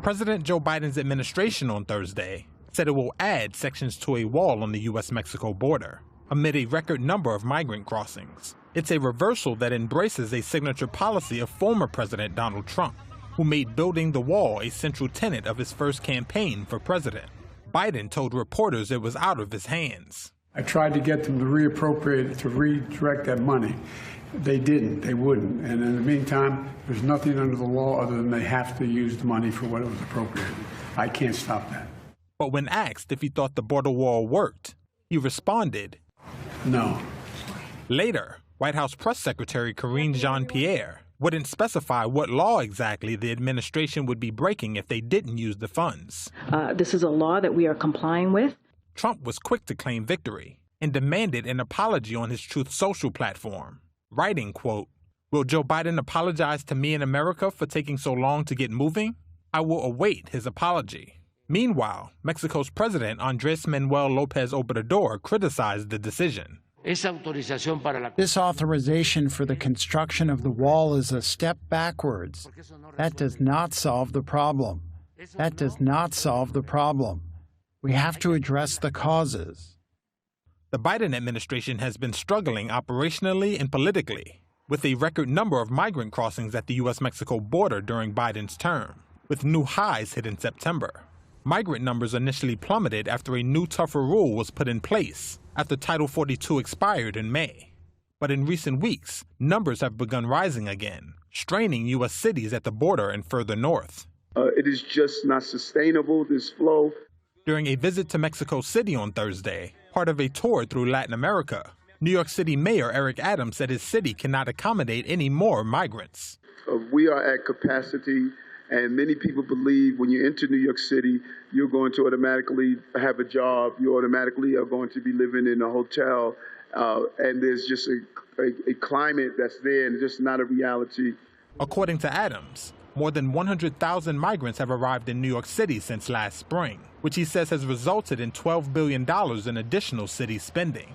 President Joe Biden's administration on Thursday said it will add sections to a wall on the U.S.-Mexico border amid a record number of migrant crossings. It's a reversal that embraces a signature policy of former President Donald Trump, who made building the wall a central tenet of his first campaign for president. Biden told reporters it was out of his hands. I tried to get them to reappropriate it, to redirect that money. They didn't. They wouldn't. And in the meantime, there's nothing under the law other than they have to use the money for what it was appropriated. I can't stop that. But when asked if he thought the border wall worked, he responded, no. Later, White House Press Secretary Karine Jean-Pierre wouldn't specify what law exactly the administration would be breaking if they didn't use the funds. This is a law that we are complying with. Trump was quick to claim victory and demanded an apology on his Truth Social platform, writing, quote, "Will Joe Biden apologize to me in America for taking so long to get moving? I will await his apology." Meanwhile, Mexico's president Andrés Manuel López Obrador criticized the decision. This authorization for the construction of the wall is a step backwards. That does not solve the problem. That does not solve the problem. We have to address the causes. The Biden administration has been struggling operationally and politically, with a record number of migrant crossings at the U.S.-Mexico border during Biden's term, with new highs hit in September. Migrant numbers initially plummeted after a new tougher rule was put in place after Title 42 expired in May. But in recent weeks, numbers have begun rising again, straining U.S. cities at the border and further north. It is just not sustainable, this flow. During a visit to Mexico City on Thursday, part of a tour through Latin America, New York City Mayor Eric Adams said his city cannot accommodate any more migrants. We are at capacity, and many people believe when you enter New York City, you're going to automatically have a job, you automatically are going to be living in a hotel, and there's just a climate that's there and just not a reality. According to Adams, more than 100,000 migrants have arrived in New York City since last spring, which he says has resulted in $12 billion in additional city spending.